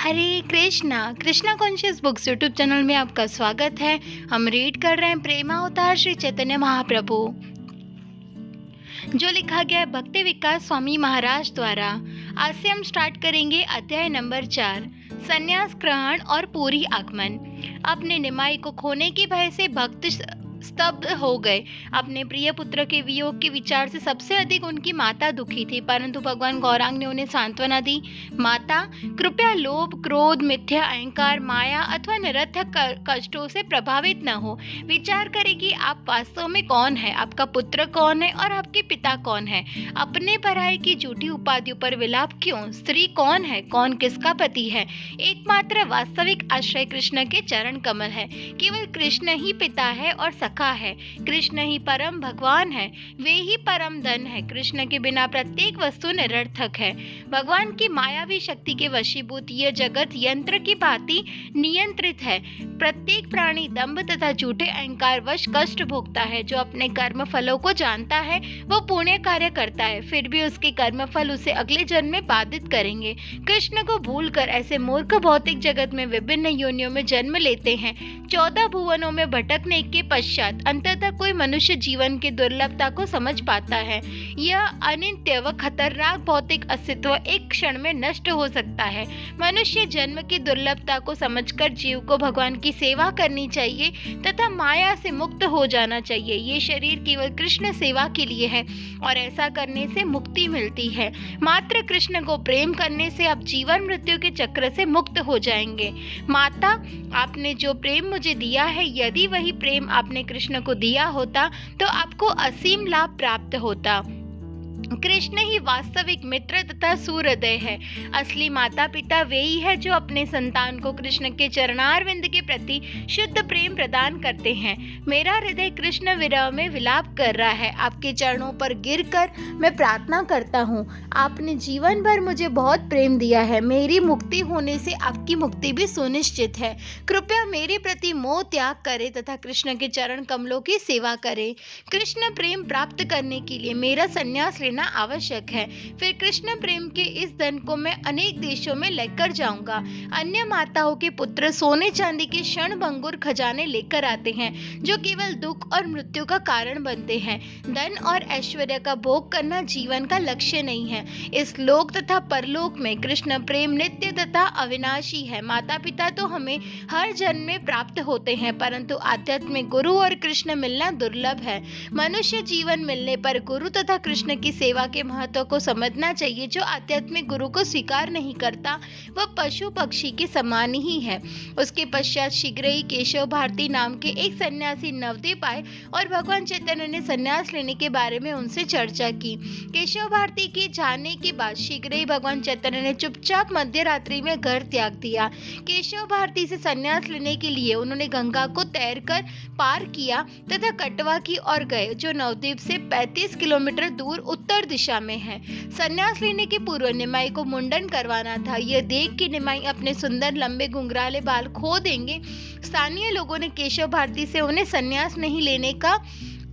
हरे Krishna Krishna conscious books YouTube channel में आपका स्वागत है। हम रीड कर रहे हैं प्रेमावतार श्री चैतन्य महाप्रभु, जो लिखा गया है भक्ति विकास स्वामी महाराज द्वारा। आज से हम स्टार्ट करेंगे अध्याय नंबर 4, संन्यास ग्रहण और पूरी आगमन। अपने निमाई को खोने के भय से भक्त स्तब्ध हो गए। अपने प्रिय पुत्र के वियोग के विचार से सबसे अधिक उनकी माता दुखी थी, परंतु भगवान गौरांग ने उन्हें सांत्वना दी। माता, कृपया लोभ, क्रोध, मिथ्या अहंकार, माया अथवा निरर्थक कष्टों से प्रभावित न हो। विचार करें कि आप वास्तव में कौन है, आपका पुत्र कौन है और आपके पिता कौन है। अपने पराये की झूठी उपाधियों पर विलाप क्यों? स्त्री कौन है, कौन किसका पति है? एकमात्र वास्तविक आश्रय कृष्ण के चरण कमल है। केवल कृष्ण ही पिता है और सखा है। कृष्ण ही परम भगवान है, वे ही परम धन है। कृष्ण के बिना प्रत्येक वस्तु निरर्थक है। भगवान की मायावी शक्ति के वशीभूत यह जगत यंत्र की भांति नियंत्रित है। प्रत्येक प्राणी दंभ तथा झूठे अहंकार वश कष्ट भोगता है। जो अपने कर्म फलों को जानता है वो पुण्य कार्य करता है, फिर भी उसके कर्म फल उसे अगले जन्म में बाधित करेंगे। कृष्ण को भूलकर ऐसे मूर्ख भौतिक जगत में विभिन्न योनियों में जन्म लेते हैं। 14 भुवनों में भटकने के पश्चात अंततः कोई मनुष्य जीवन की दुर्लभता को समझ पाता है। यह अनित्य व खतरनाक भौतिक अस्तित्व एक क्षण में नष्ट हो सकता है। मनुष्य जन्म की दुर्लभता को समझकर जीव को भगवान की सेवा करनी चाहिए तथा माया से मुक्त हो जाना चाहिए। ये शरीर केवल कृष्ण सेवा के लिए है और ऐसा करने से मुक्ति मिलती है। मात्र कृष्ण को प्रेम करने से आप जीवन मृत्यु के चक्र से मुक्त हो जाएंगे। माता, आपने जो प्रेम मुझे दिया है, यदि वही प्रेम आपने कृष्ण को दिया होता तो आपको असीम लाभ प्राप्त होता। कृष्ण ही वास्तविक मित्र तथा सूर्योदय है। असली माता पिता वे ही है जो अपने संतान को कृष्ण के चरणारविंद के प्रति शुद्ध प्रेम प्रदान करते हैं। मेरा हृदय कृष्ण विरह में विलाप कर रहा है। आपके चरणों पर गिरकर मैं प्रार्थना करता हूँ। आपने जीवन भर मुझे बहुत प्रेम दिया है। मेरी मुक्ति होने से आपकी मुक्ति भी सुनिश्चित है। कृपया मेरे प्रति मोह त्याग करें तथा कृष्ण के चरण कमलों की सेवा करें। कृष्ण प्रेम प्राप्त करने के लिए मेरा संन्यास लेना आवश्यक है। फिर कृष्ण प्रेम के इस धन को मैं अनेक देशों में लेकर जाऊंगा। अन्य माताओं के पुत्र सोने चांदी के क्षणभंगुर खजाने लेकर आते हैं जो केवल दुख और मृत्यु का कारण बनते हैं। धन और ऐश्वर्य का भोग करना जीवन का लक्ष्य नहीं है। इस लोक तथा परलोक में कृष्ण प्रेम नित्य तथा अविनाशी है। माता पिता तो हमें हर जन्म में प्राप्त होते हैं, परंतु आध्यात्मिक गुरु और कृष्ण मिलना दुर्लभ है। मनुष्य जीवन मिलने पर गुरु तथा कृष्ण की सेवा के महत्व को समझना चाहिए। जो आध्यात्मिक गुरु को स्वीकार नहीं करता वह पशु पक्षी के समान ही है। उसके पश्चात शीघ्र ही केशव भारती नाम के एक सन्यासी नवद्वीप आए और भगवान चैतन्य ने सन्यास लेने के बारे में उनसे चर्चा की। केशव भारती के जाने के बाद शीघ्र ही भगवान चैतन्य ने चुपचाप मध्य रात्रि में घर त्याग दिया। केशव भारती से सन्यास लेने के लिए उन्होंने गंगा को तैरकर पार किया तथा कटवा की ओर गए, जो नवद्वीप से 35 किलोमीटर दूर उत्तर दिशा में है। सन्यास लेने के पूर्व निमाई को मुंडन करवाना था। यह देख कि निमाई अपने सुंदर लंबे घुंघराले बाल खो देंगे, स्थानीय लोगों ने केशव भारती से उन्हें सन्यास नहीं लेने का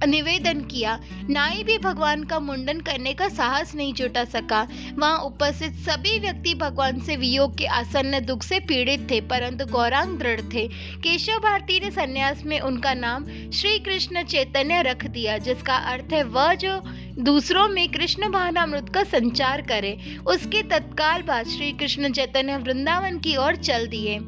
निवेदन किया। नाई भी भगवान का मुंडन करने का साहस नहीं जुटा सका। वहां उपस्थित सभी व्यक्ति भगवान से वियोग के आसन्न दुख से पीड़ित थे, परंतु गौरांग दृढ़ थे। केशव भारती ने सन्यास में उनका नाम श्री कृष्ण चैतन्य रख दिया, जिसका अर्थ है वह जो दूसरों में कृष्ण भावनामृत का संचार करे। उसके तत्काल बाद श्री कृष्ण चैतन्य वृंदावन की ओर चल दिए।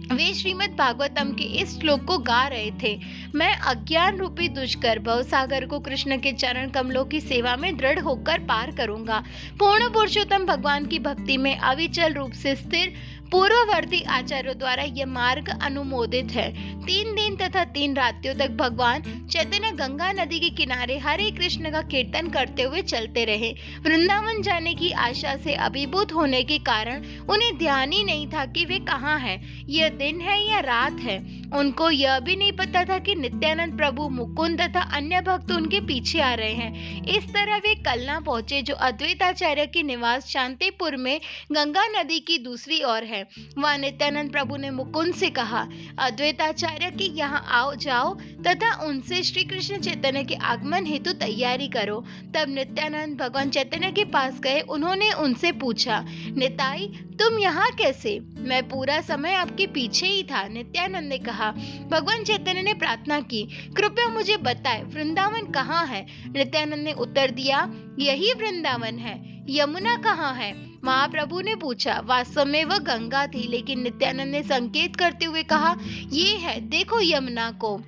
वे श्रीमद् भागवतम के इस श्लोक को गा रहे थे। मैं अज्ञान रूपी दुष्कर भवसागर को कृष्ण के चरण कमलों की सेवा में दृढ़ होकर पार करूंगा। पूर्ण पुरुषोत्तम भगवान की भक्ति में अविचल रूप से स्थिर पूर्ववर्ती आचार्यों द्वारा यह मार्ग अनुमोदित है। 3 दिन तथा 3 रात्रियों तक भगवान चैतन्य गंगा नदी के किनारे हरे कृष्ण का कीर्तन करते हुए चलते रहे। वृंदावन जाने की आशा से अभिभूत होने के कारण उन्हें ध्यान ही नहीं था कि वे कहाँ हैं, यह दिन है या रात है। उनको यह भी नहीं पता था कि नित्यानंद प्रभु, मुकुंद तथा अन्य भक्त उनके पीछे आ रहे हैं। इस तरह वे कलना पहुंचे, जो अद्वैताचार्य की निवास शांतिपुर में गंगा नदी की दूसरी ओर है। वहां नित्यानंद प्रभु ने मुकुंद से कहा, अद्वैताचार्य की यहाँ आओ जाओ तथा उनसे श्री कृष्ण चैतन्य के आगमन हेतु तैयारी करो। तब नित्यानंद भगवान चैतन्य के पास गए। उन्होंने उनसे पूछा, निताई, तुम यहाँ कैसे? मैं पूरा समय आपके पीछे ही था, नित्यानंद ने कहा। भगवान चैतन्य ने प्रार्थना की, कृपया मुझे बताएं, वृंदावन कहाँ है? नित्यानंद ने उत्तर दिया, यही वृंदावन है। यमुना कहाँ है? महाप्रभु ने पूछा। वास्तव में वह गंगा थी, लेकिन नित्यानंद ने संकेत करते हुए कहा, ये है, देखो यमुना को।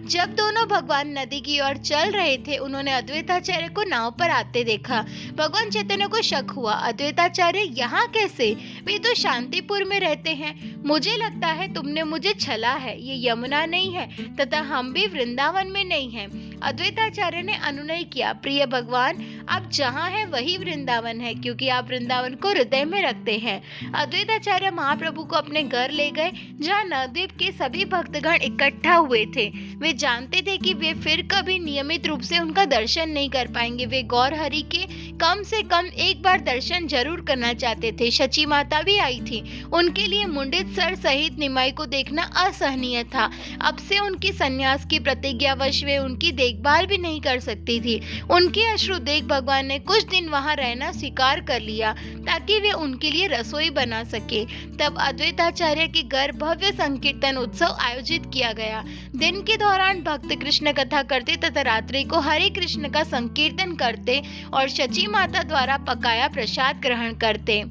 जब दोनों भगवान नदी की ओर चल रहे थे, उन्होंने अद्वैताचार्य को नाव पर आते देखा। भगवान चैतन्य को शक हुआ, अद्वैताचार्य यहाँ कैसे? वे तो शांतिपुर में रहते हैं। मुझे लगता है तुमने मुझे छला है, ये यमुना नहीं है तथा हम भी वृंदावन में नहीं हैं। अद्वैताचार्य ने अनुनय किया, प्रिय भगवान, आप जहाँ हैं वही वृंदावन है, क्योंकि आप वृंदावन को हृदय में रखते हैं। अद्वैताचार्य महाप्रभु को अपने घर ले गए, जहाँ नवद्वीप के सभी भक्तगण इकट्ठा हुए थे। वे जानते थे कि वे फिर कभी नियमित रूप से उनका दर्शन नहीं कर पाएंगे। वे गौर हरि के कम से कम एक बार दर्शन जरूर करना चाहते थे। शची माता भी आई थी। उनके लिए मुंडित सर सहित निमाई को देखना असहनीय था। अब से उनकी संन्यास की प्रतिज्ञावश वे उनकी देखभाल भी नहीं कर सकती थी। उनके अश्रु देख भगवान ने कुछ दिन वहां रहना स्वीकार कर लिया, ताकि वे उनके लिए रसोई बना सके। तब अद्वैताचार्य के घर भव्य संकीर्तन उत्सव आयोजित किया गया। दिन के दौरान भक्त कृष्ण कथा करते तथा रात्रि को हरे कृष्ण का संकीर्तन करते और शची माता द्वारा पकाया प्रसाद ग्रहण करते।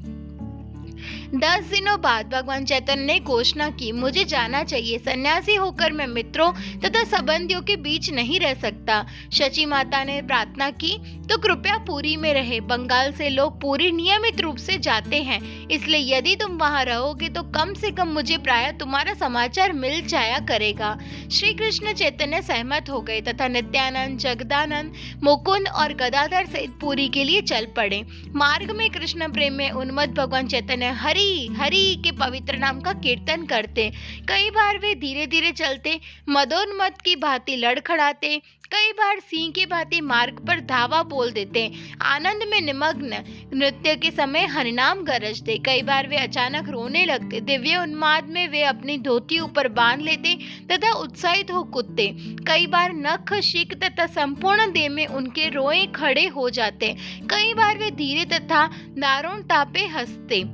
10 दिनों बाद भगवान चैतन्य ने घोषणा की, मुझे जाना चाहिए। सन्यासी होकर मैं मित्रों तथा संबंधियों के बीच नहीं रह सकता। शची माता ने प्रार्थना की, तो कृपया पुरी में रहे। बंगाल से लोग पुरी नियमित रूप से जाते हैं, इसलिए यदि तुम वहां रहोगे तो कम से कम मुझे प्रायः तुम्हारा समाचार मिल जाया करेगा। श्री कृष्ण चैतन्य सहमत हो गए तथा नित्यानंद, जगदानंद, मुकुंद और गदाधर सहित पुरी के लिए चल पड़े। मार्ग में कृष्ण प्रेम में उन्मत्त भगवान चैतन्य हरि हरि के पवित्र नाम का कीर्तन करते। कई बार वे धीरे धीरे चलते, मदोन्मत्त की भांति लड़खड़ाते, कई बार सिंह की भांति मार्ग पर धावा बोल देते। आनंद में निमग्न नृत्य के समय हरिनाम गरजते। कई बार वे अचानक रोने लगते। दिव्य उन्माद में वे अपनी धोती ऊपर बांध लेते तथा उत्साहित हो कूदते। कई बार नख, शिक तथा संपूर्ण देह में उनके रोए खड़े हो जाते। कई बार वे धीरे तथा दारुण तापे हंसते।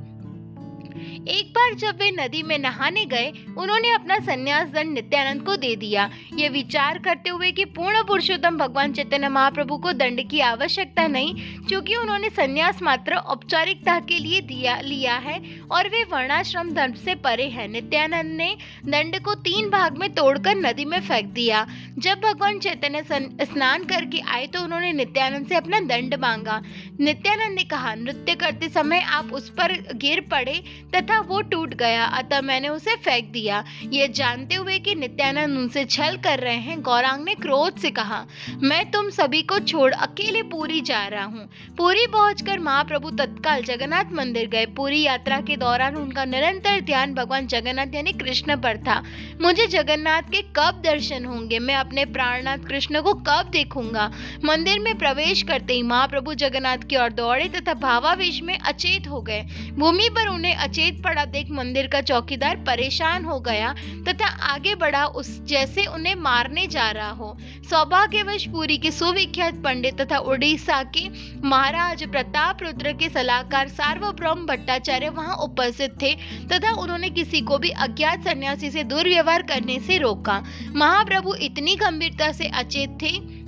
एक बार जब वे नदी में नहाने गए, उन्होंने अपना संन्यास दंड नित्यानंद को दे दिया, ये विचार करते हुए कि पूर्ण पुरुषोत्तम भगवान चैतन्य महाप्रभु को दंड की आवश्यकता नहीं, क्योंकि उन्होंने संन्यास मात्र औपचारिकता के लिए लिया है और वे वर्णाश्रम धर्म से परे हैं। नित्यानंद ने दंड को 3 भाग में तोड़कर नदी में फेंक दिया। जब भगवान चैतन्य स्नान करके आए तो उन्होंने नित्यानंद से अपना दंड मांगा। नित्यानंद ने कहा, नृत्य करते समय आप उस पर गिर पड़े तथा वो टूट गया, अतः मैंने उसे फेंक दिया। ये जानते हुए कि नित्यानंद उनसे छल कर रहे हैं, गौरांग ने क्रोध से कहा, मैं तुम सभी को छोड़ अकेले पुरी जा रहा हूँ। पुरी पहुंचकर महाप्रभु तत्काल जगन्नाथ मंदिर गए। पूरी यात्रा के दौरान उनका निरंतर ध्यान भगवान जगन्नाथ यानी कृष्ण पर था। मुझे जगन्नाथ के कब दर्शन होंगे? मैं अपने प्राणनाथ कृष्ण को कब देखूंगा? मंदिर में प्रवेश करते ही महाप्रभु जगन्नाथ की ओर दौड़े तथा भावावेश में अचेत हो गए। भूमि पर उन्हें अचेत पड़ा देख मंदिर का चौकीदार परेशान हो गया तथा आगे बढ़ा जैसे उन्हें मारने जा रहा हो। सौभाग्यवश पुरी के सुविख्यात पंडित तथा उड़ीसा के महाराज प्रताप रुद्र के सलाहकार सार्वभौम भट्टाचार्य वहां उपस्थित थे तथा उन्होंने किसी को भी अज्ञात सन्यासी से दुर्व्यवहार करने से रोका। महाप्रभु इतनी गंभीरता से अचेत थे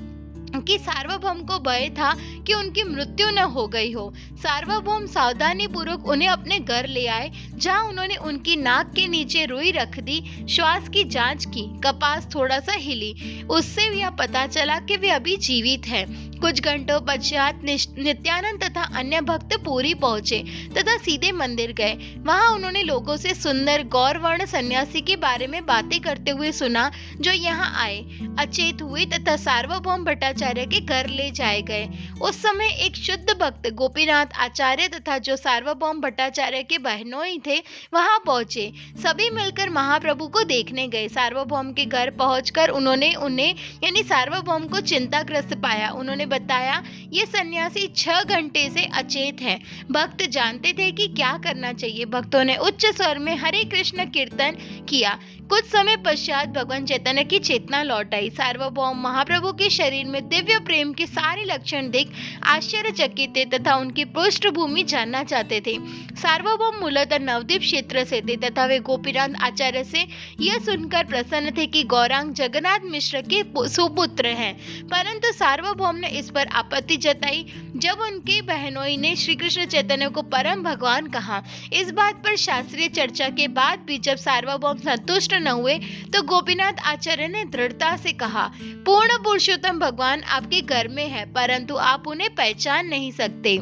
कि सार्वभौम को भय था कि उनकी मृत्यु न हो गई हो। सार्वभौम सावधानी पूर्वक उन्हें अपने घर ले आए, जहां उन्होंने उनकी नाक के नीचे रुई रख दी, श्वास की जांच की, कपास थोड़ा सा हिली, उससे यह पता चला कि वे अभी जीवित हैं। कुछ घंटों पश्चात नित्यानंद तथा अन्य भक्त पुरी पहुंचे तथा सीधे मंदिर गए। वहां उन्होंने लोगों से सुंदर गौरवर्ण सन्यासी के बारे में बातें करते हुए सुना, जो यहाँ आए, अचेत हुए तथा सार्वभौम भट्टाचार्य के घर ले जाए गए। उस समय एक शुद्ध भक्त गोपीनाथ आचार्य तथा जो सार्वभौम भट्टाचार्य के बहनोई थे वहां पहुंचे। सभी मिलकर महाप्रभु को देखने गए। सार्वभौम के घर पहुंचकर उन्होंने उन्हें यानी सार्वभौम को चिंताग्रस्त पाया। उन्होंने बताया, ये सन्यासी 6 घंटे से अचेत है। भक्त जानते थे कि क्या करना चाहिए। भक्तों ने उच्च स्वर में हरे कृष्ण कीर्तन किया। कुछ समय पश्चात भगवान चैतन्य की चेतना लौट आई। सार्वभौम महाप्रभु के शरीर में दिव्य प्रेम के सारे लक्षण देख आश्चर्यचकित थे तथा उनकी पृष्ठभूमि जानना चाहते थे। सार्वभौम मूलतः नवद्वीप क्षेत्र से थे तथा वे गोपीनाथ आचार्य से यह सुनकर प्रसन्न थे कि गौरांग जगन्नाथ मिश्र के सुपुत्र हैं, परंतु सार्वभौम ने इस पर आपत्ति जताई जब उनके बहनोई ने श्री कृष्ण चैतन्य को परम भगवान कहा। इस बात पर शास्त्रीय चर्चा के बाद भी जब सार्वभौम संतुष्ट न हुए तो गोपीनाथ आचार्य ने दृढ़ता से कहा, पूर्ण पुरुषोत्तम भगवान आपके घर में है, परंतु आप उन्हें पहचान नहीं सकते।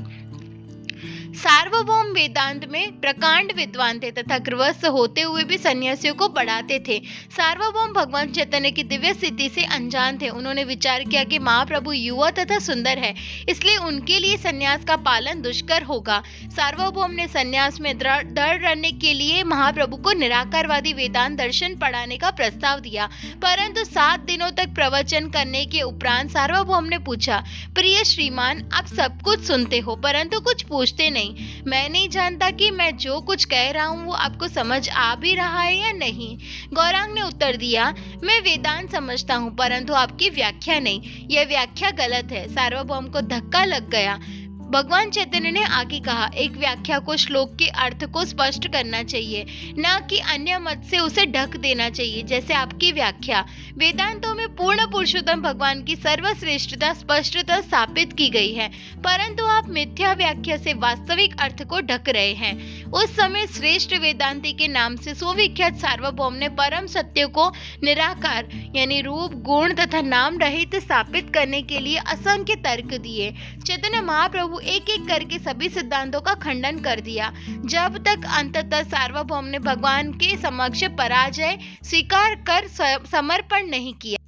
सार्वभौम वेदांत में प्रकांड विद्वान थे तथा गृहस्थ होते हुए भी सन्यासियों को पढ़ाते थे। सार्वभौम भगवान चैतन्य की दिव्य स्थिति से अनजान थे। उन्होंने विचार किया कि महाप्रभु युवा तथा सुंदर है, इसलिए उनके लिए सन्यास का पालन दुष्कर होगा। सार्वभौम ने सन्यास में दृढ़ रहने के लिए महाप्रभु को निराकारवादी वेदांत दर्शन पढ़ाने का प्रस्ताव दिया, परंतु 7 दिनों तक प्रवचन करने के उपरांत सार्वभौम ने पूछा, प्रिय श्रीमान, आप सब कुछ सुनते हो परंतु कुछ पूछते नहीं। मैं नहीं जानता कि मैं जो कुछ कह रहा हूँ वो आपको समझ आ भी रहा है या नहीं। गौरांग ने उत्तर दिया, मैं वेदांत समझता हूँ परंतु आपकी व्याख्या नहीं, यह व्याख्या गलत है। सार्वभौम को धक्का लग गया। भगवान चैतन्य ने आगे कहा, एक व्याख्या को श्लोक के अर्थ को स्पष्ट करना चाहिए, न कि अन्य मत से उसे ढक देना चाहिए, जैसे आपकी व्याख्या। वेदांतों में पूर्ण पुरुषोत्तम भगवान की सर्वश्रेष्ठता स्पष्टतः स्थापित की गई है, परंतु आप मिथ्या व्याख्या से वास्तविक अर्थ को ढक रहे हैं। उस समय श्रेष्ठ वेदांती के नाम से सुविख्यात सार्वभौम ने परम सत्य को निराकार यानी रूप, गुण तथा नाम रहित स्थापित करने के लिए असंख्य तर्क दिए। चैतन्य महाप्रभु एक एक करके सभी सिद्धांतों का खंडन कर दिया, जब तक अंततः सार्वभौम ने भगवान के समक्ष पराजय स्वीकार कर समर्पण नहीं किया।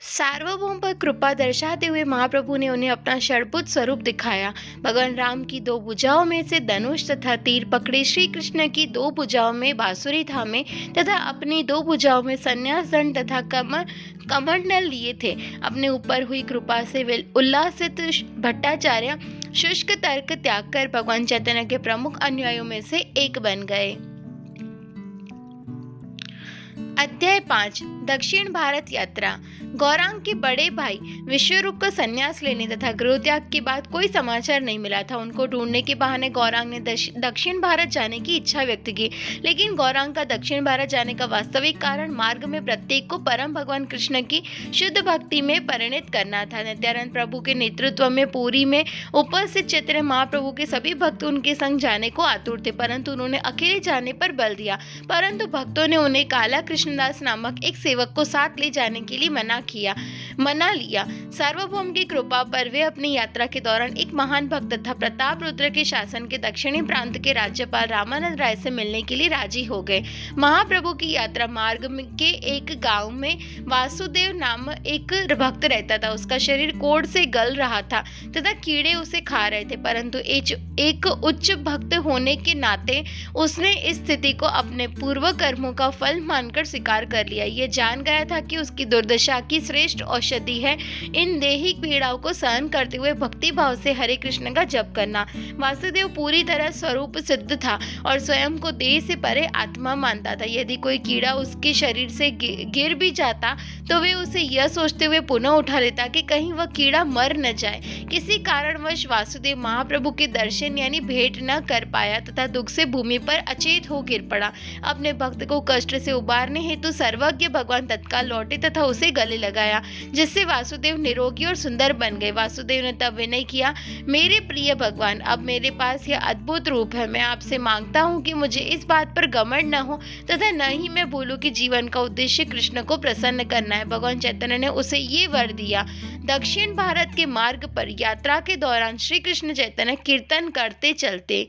सार्वभौम पर कृपा दर्शाते हुए महाप्रभु ने उन्हें अपना षड्भुज स्वरूप दिखाया। भगवान राम की 2 भुजाओं में से धनुष तथा तीर पकड़े, श्री कृष्ण की 2 भुजाओं में बांसुरी थामे तथा अपनी 2 भुजाओं में संन्यास दंड तथा कमंडल लिए थे। अपने ऊपर हुई कृपा से वे उल्लासित भट्टाचार्य शुष्क तर्क त्याग कर भगवान चैतन्य के प्रमुख अनुयायियों में से एक बन गए। अध्याय 5 दक्षिण भारत यात्रा। गौरांग के बड़े भाई विश्वरूप को संन्यास लेने तथा गृह त्याग के बाद कोई समाचार नहीं मिला था। उनको ढूंढने के बहाने गौरांग ने दक्षिण भारत जाने की इच्छा व्यक्त की, लेकिन गौरांग का दक्षिण भारत जाने का वास्तविक कारण मार्ग में प्रत्येक को परम भगवान कृष्ण की शुद्ध भक्ति में परिणित करना था। नित्यानंद प्रभु के नेतृत्व में पुरी में उपस्थित चैतन्य महाप्रभु के सभी भक्त उनके संग जाने को आतुर थे, परंतु उन्होंने अकेले जाने पर बल दिया। परंतु भक्तों ने उन्हें काला कृष्णदास नामक एक सेवक को साथ ले जाने के लिए मना लिया। सार्वभौम की कृपा पर वे अपनी यात्रा के दौरान एक महान भक्त तथा प्रताप रुद्र के शासन के दक्षिणी प्रांत के राज्यपाल रामानंद राय से मिलने के लिए राजी हो गए। महाप्रभु की यात्रा मार्ग के एक गांव में वासुदेव नाम एक भक्त रहता था। उसका शरीर कोढ़ से गल रहा था तथा कीड़े उसे खा रहे थे, परंतु एक उच्च भक्त होने के नाते उसने इस स्थिति को अपने पूर्व कर्मों का फल मानकर स्वीकार कर लिया। यह जान गया था कि उसकी दुर्दशा की श्रेष्ठ औषधि है इन दैहिक पीड़ाओं को सहन करते हुए भक्ति भाव से हरे कृष्ण का जप करना। वासुदेव पूरी तरह स्वरूप सिद्ध था और स्वयं को देह से परे आत्मा मानता था। यदि कोई कीड़ा उसके शरीर से गिर भी जाता तो वे उसे यह सोचते हुए पुनः उठा लेता कि कहीं वह कीड़ा मर न जाए। किसी कारणवश वासुदेव महाप्रभु के दर्शन यानी भेंट न कर पाया तथा दुख से भूमि पर अचेत हो गिर पड़ा। अपने भक्त को कष्ट से उबारने हेतु सर्वज्ञ भगवान तत्काल लौटे तथा उसे गले लगाया, जिससे वासुदेव निरोगी और सुंदर बन गए। वासुदेव ने तब विनय किया, मेरे प्रिय भगवान, अब मेरे पास यह अद्भुत रूप है। मैं आपसे मांगता हूँ कि मुझे इस बात पर घमंड न हो तथा न ही मैं भूलूं कि जीवन का उद्देश्य कृष्ण को प्रसन्न करना है। भगवान चैतन्य ने उसे ये वर दिया। दक्षिण भारत के मार्ग पर यात्रा के दौरान श्री कृष्ण चैतन्य कीर्तन करते चलते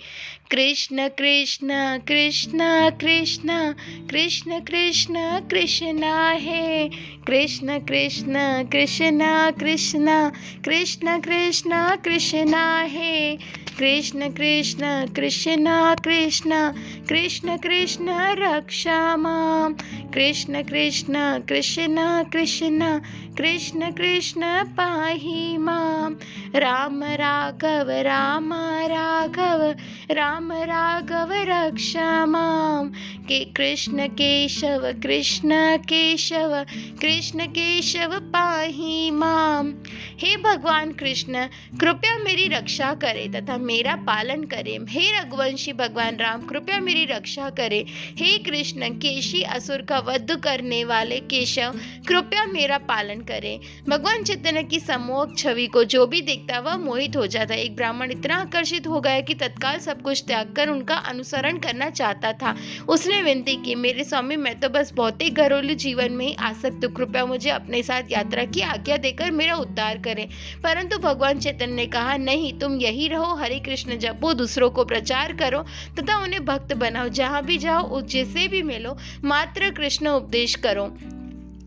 कृष्ण कृष्ण कृष्ण कृष्ण कृष्ण कृष्ण कृष्ण है, कृष्ण कृष्ण कृष्ण कृष्ण कृष्ण कृष्ण कृष्ण है, कृष्ण कृष्ण कृष्ण कृष्ण कृष्ण कृष्ण रक्षा मां, कृष्ण कृष्ण कृष्ण कृष्ण कृष्ण कृष्ण पाहि मां, राम राघव राम राघव रक्ष माम, के कृष्ण केशव कृष्ण केशव पाहि माम। हे भगवान कृष्ण, कृपया मेरी रक्षा करे तथा मेरा पालन करे। हे रघुवंशी भगवान राम, कृपया मेरी रक्षा करे। हे कृष्ण केशी असुर का वध करने वाले केशव, कृपया मेरा पालन करे। भगवान चैतन्य की सम्मोहक छवि को जो भी देखता वह मोहित हो जाता। एक ब्राह्मण इतना आकर्षित हो गया कि तत्काल सब कुछ त्याग कर उनका अनुसरण करना चाहता था। उसने विनती की, मेरे स्वामी, मैं तो बस भौतिक घरेलू जीवन में ही आसक्त हूँ, कृपया मुझे अपने साथ यात्रा की आज्ञा देकर मेरा उद्धार करें। परंतु भगवान चैतन्य ने कहा, नहीं, तुम यही रहो, हरे कृष्ण जपो, दूसरों को प्रचार करो तथा उन्हें भक्त बनाओ। जहाँ भी जाओ, जिससे भी मिलो, मात्र कृष्ण उपदेश करो।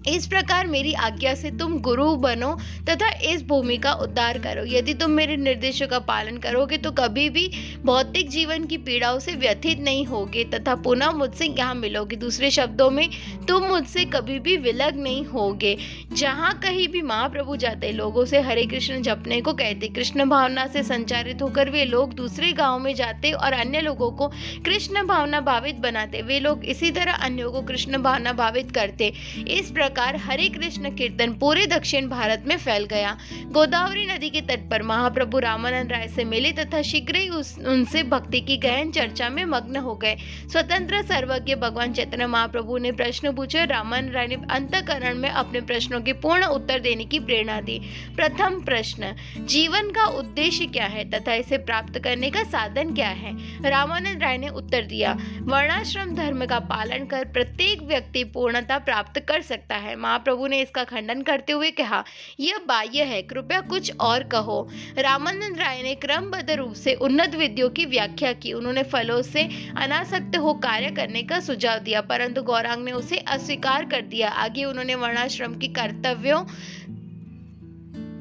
इस प्रकार मेरी आज्ञा से तुम गुरु बनो तथा इस भूमि का उद्धार करो। यदि तुम मेरे निर्देशों का पालन करोगे तो कभी भी भौतिक जीवन की पीड़ाओं से व्यथित नहीं होगे तथा पुनः मुझसे यहाँ मिलोगे। दूसरे शब्दों में, तुम मुझसे कभी भी विलग नहीं होगे। जहाँ कहीं भी महाप्रभु जाते, लोगों से हरे कृष्ण जपने को कहते। कृष्ण भावना से संचारित होकर वे लोग दूसरे गाँव में जाते और अन्य लोगों को कृष्ण भावना भावित बनाते। वे लोग इसी तरह अन्यों को कृष्ण भावना भावित करते। इस प्रकार हरे कृष्ण कीर्तन पूरे दक्षिण भारत में फैल गया। गोदावरी नदी के तट पर महाप्रभु रामानंद राय से मिले तथा शीघ्र ही उनसे भक्ति की गहन चर्चा में मग्न हो गए। स्वतंत्र सर्वज्ञ भगवान चैतन्य महाप्रभु ने प्रश्न पूछे। रामानंद राय ने अंतःकरण में अपने प्रश्नों के पूर्ण उत्तर देने की प्रेरणा दी। प्रथम प्रश्न, जीवन का उद्देश्य क्या है तथा इसे प्राप्त करने का साधन क्या है? रामानंद राय ने उत्तर दिया, वर्णाश्रम धर्म का पालन कर प्रत्येक व्यक्ति पूर्णता प्राप्त कर सकता है। महाप्रभु ने इसका खंडन करते हुए कहा, यह बाह्य है, कृपया कुछ और कहो। रामानंद राय ने क्रमबद्ध रूप से उन्नत विधियों की व्याख्या की। उन्होंने फलों से अनासक्त हो कार्य करने का सुझाव दिया, परंतु गौरांग ने उसे अस्वीकार कर दिया। आगे उन्होंने वर्णाश्रम की कर्तव्यों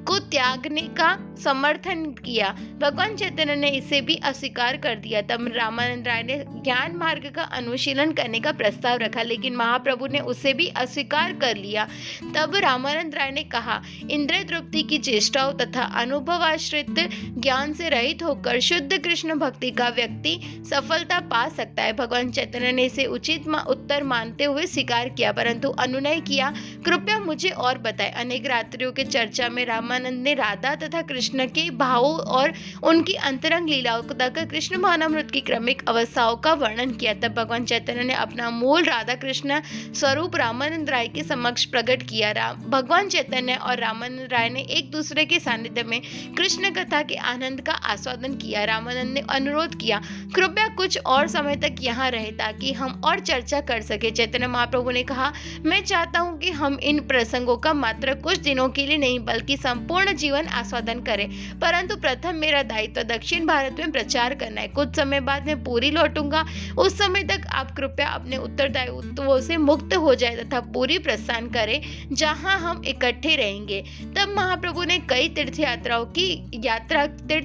को त्यागने का समर्थन किया। भगवान चैतन्य ने इसे भी अस्वीकार कर दिया। तब रामानंद राय ने ज्ञान मार्ग का अनुशीलन करने का प्रस्ताव रखा, लेकिन महाप्रभु ने उसे भी अस्वीकार कर लिया। तब रामानंद राय ने कहा, इंद्रिय तृप्ति की चेष्टाओं तथा अनुभवाश्रित ज्ञान से रहित होकर शुद्ध कृष्ण भक्ति का व्यक्ति सफलता पा सकता है। भगवान चैतन्य ने इसे उचित उत्तर मानते हुए स्वीकार किया, परंतु अनुनय किया, कृपया मुझे और बताएं। अनेक रात्रियों के चर्चा में रामानंद ने राधा तथा कृष्ण के भावों और उनकी अंतरंग लीलाओं तथा कृष्ण भावनामृत की क्रमिक अवस्थाओं का वर्णन किया। तब भगवान चैतन्य ने अपना मूल राधा कृष्ण स्वरूप रामानंद राय के समक्ष प्रकट किया। भगवान चैतन्य और रामानंद राय ने एक दूसरे के सानिध्य में कृष्ण कथा के आनंद का आस्वादन किया। रामानंद ने अनुरोध किया, कृपया कुछ और समय तक यहाँ रहे ताकि हम और चर्चा कर सके। चैतन्य महाप्रभु ने कहा, मैं चाहता हूँ कि हम इन प्रसंगों का मात्र कुछ दिनों के लिए नहीं बल्कि संपूर्ण जीवन आस्वादन करें, परंतु प्रथम मेरा दायित्व दक्षिण भारत में प्रचार करना है। कुछ समय बाद मैं पूरी लौटूंगा। उस समय तक आप कृपया अपने उत्तरदायित्वों से मुक्त हो जाए तथा पूरी प्रस्थान करें जहां हम इकट्ठे रहेंगे। तब महाप्रभु ने कई तीर्थ